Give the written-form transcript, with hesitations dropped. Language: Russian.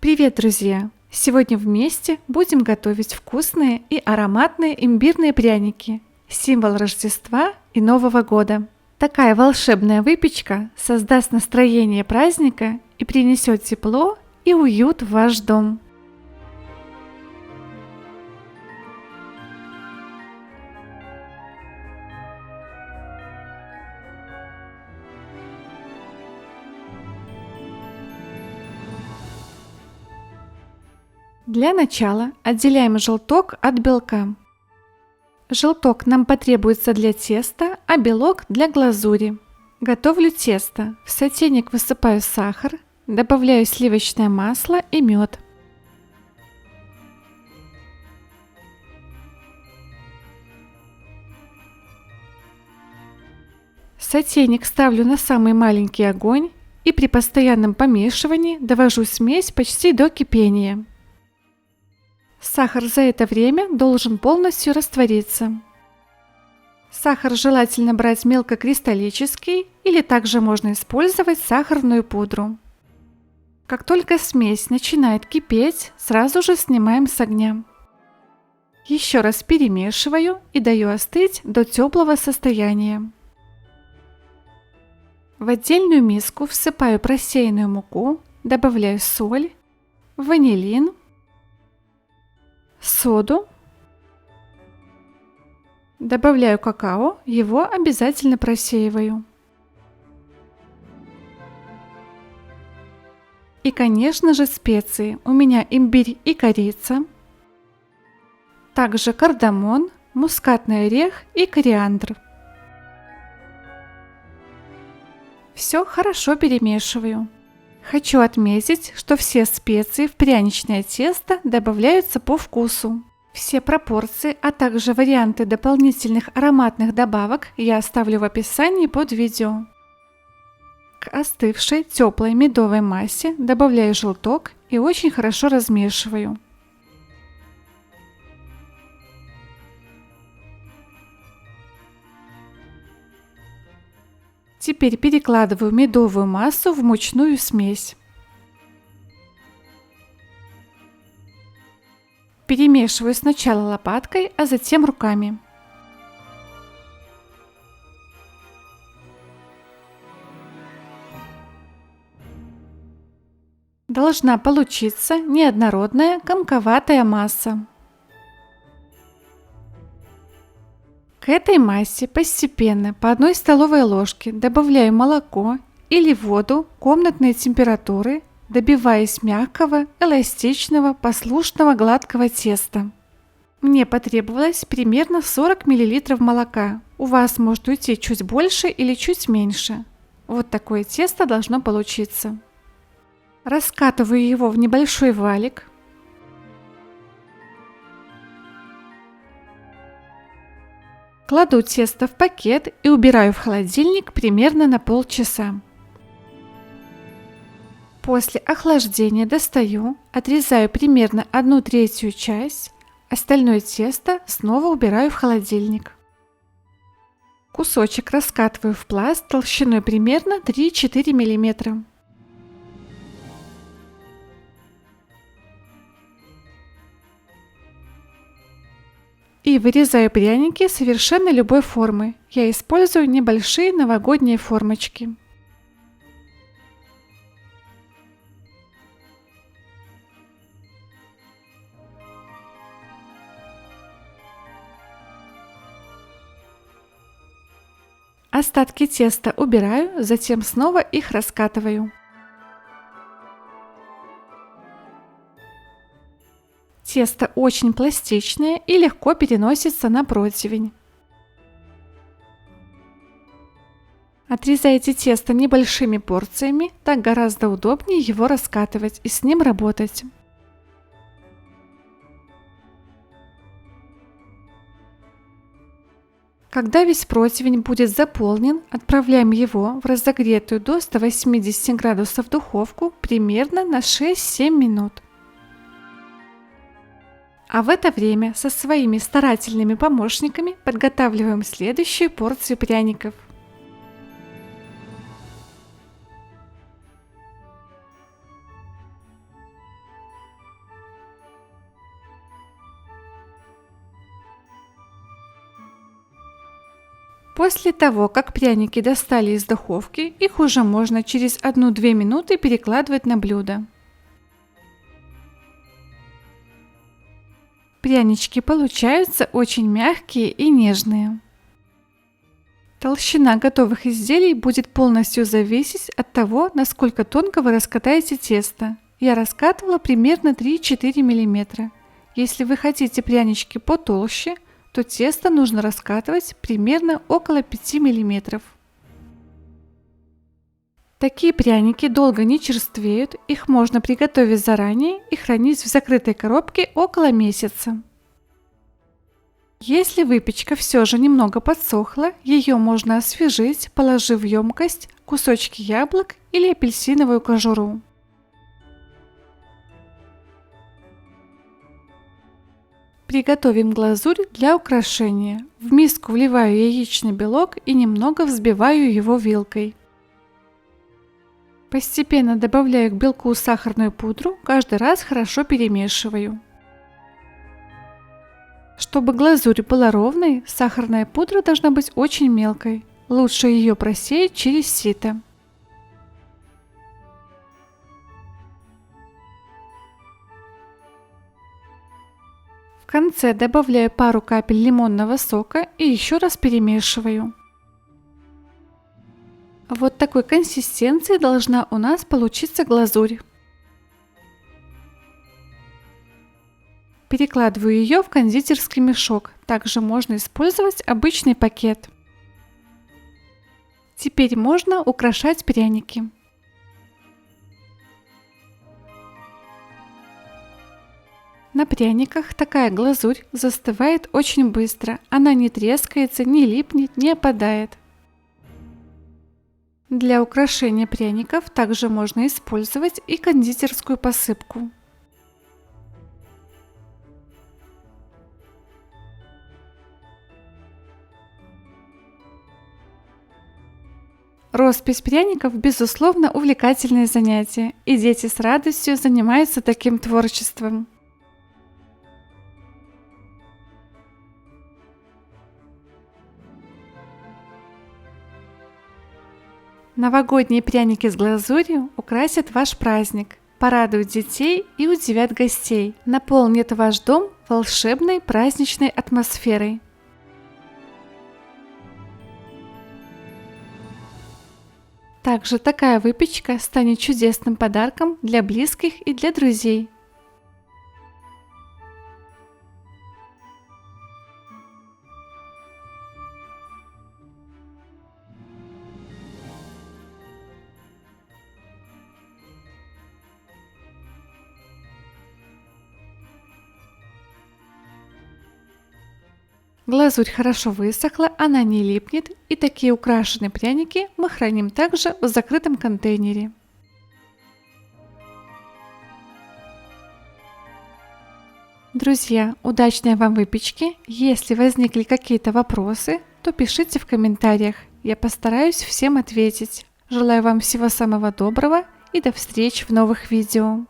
Привет, друзья! Сегодня вместе будем готовить вкусные и ароматные имбирные пряники, символ Рождества и Нового года. Такая волшебная выпечка создаст настроение праздника и принесет тепло и уют в ваш дом. Для начала отделяем желток от белка. Желток нам потребуется для теста, а белок для глазури. Готовлю тесто. В сотейник высыпаю сахар, добавляю сливочное масло и мед. Сотейник ставлю на самый маленький огонь и при постоянном помешивании довожу смесь почти до кипения. Сахар за это время должен полностью раствориться. Сахар желательно брать мелкокристаллический или также можно использовать сахарную пудру. Как только смесь начинает кипеть, сразу же снимаем с огня. Еще раз перемешиваю и даю остыть до теплого состояния. В отдельную миску всыпаю просеянную муку, добавляю соль, ванилин, соду, добавляю какао, его обязательно просеиваю. И, конечно же, специи. У меня имбирь и корица, также кардамон, мускатный орех и кориандр. Все хорошо перемешиваю. Хочу отметить, что все специи в пряничное тесто добавляются по вкусу. Все пропорции, а также варианты дополнительных ароматных добавок я оставлю в описании под видео. К остывшей теплой медовой массе добавляю желток и очень хорошо размешиваю. Теперь перекладываю медовую массу в мучную смесь. Перемешиваю сначала лопаткой, а затем руками. Должна получиться неоднородная комковатая масса. К этой массе постепенно по 1 столовой ложке добавляю молоко или воду комнатной температуры, добиваясь мягкого, эластичного, послушного гладкого теста. Мне потребовалось примерно 40 мл молока. У вас может уйти чуть больше или чуть меньше. Вот такое тесто должно получиться. Раскатываю его в небольшой валик. Кладу тесто в пакет и убираю в холодильник примерно на полчаса. После охлаждения достаю, отрезаю примерно 1/3 часть, остальное тесто снова убираю в холодильник. Кусочек раскатываю в пласт толщиной примерно 3-4 мм. И вырезаю пряники совершенно любой формы. Я использую небольшие новогодние формочки. Остатки теста убираю, затем снова их раскатываю. Тесто очень пластичное и легко переносится на противень. Отрезайте тесто небольшими порциями, так гораздо удобнее его раскатывать и с ним работать. Когда весь противень будет заполнен, отправляем его в разогретую до 180 градусов духовку примерно на 6-7 минут. А в это время со своими старательными помощниками подготавливаем следующую порцию пряников. После того, как пряники достали из духовки, их уже можно через 1-2 минуты перекладывать на блюдо. Прянички получаются очень мягкие и нежные. Толщина готовых изделий будет полностью зависеть от того, насколько тонко вы раскатаете тесто. Я раскатывала примерно 3-4 мм. Если вы хотите прянички потолще, то тесто нужно раскатывать примерно около 5 мм. Такие пряники долго не черствеют, их можно приготовить заранее и хранить в закрытой коробке около месяца. Если выпечка все же немного подсохла, ее можно освежить, положив в емкость кусочки яблок или апельсиновую кожуру. Приготовим глазурь для украшения. В миску вливаю яичный белок и немного взбиваю его вилкой. Постепенно добавляю к белку сахарную пудру, каждый раз хорошо перемешиваю. Чтобы глазурь была ровной, сахарная пудра должна быть очень мелкой. Лучше ее просеять через сито. В конце добавляю пару капель лимонного сока и еще раз перемешиваю. Вот такой консистенции должна у нас получиться глазурь. Перекладываю ее в кондитерский мешок. Также можно использовать обычный пакет. Теперь можно украшать пряники. На пряниках такая глазурь застывает очень быстро. Она не трескается, не липнет, не опадает. Для украшения пряников также можно использовать и кондитерскую посыпку. Роспись пряников, безусловно, увлекательное занятие, и дети с радостью занимаются таким творчеством. Новогодние пряники с глазурью украсят ваш праздник, порадуют детей и удивят гостей, наполнят ваш дом волшебной праздничной атмосферой. Также такая выпечка станет чудесным подарком для близких и для друзей. Глазурь хорошо высохла, она не липнет, и такие украшенные пряники мы храним также в закрытом контейнере. Друзья, удачной вам выпечки! Если возникли какие-то вопросы, то пишите в комментариях, я постараюсь всем ответить. Желаю вам всего самого доброго и до встречи в новых видео.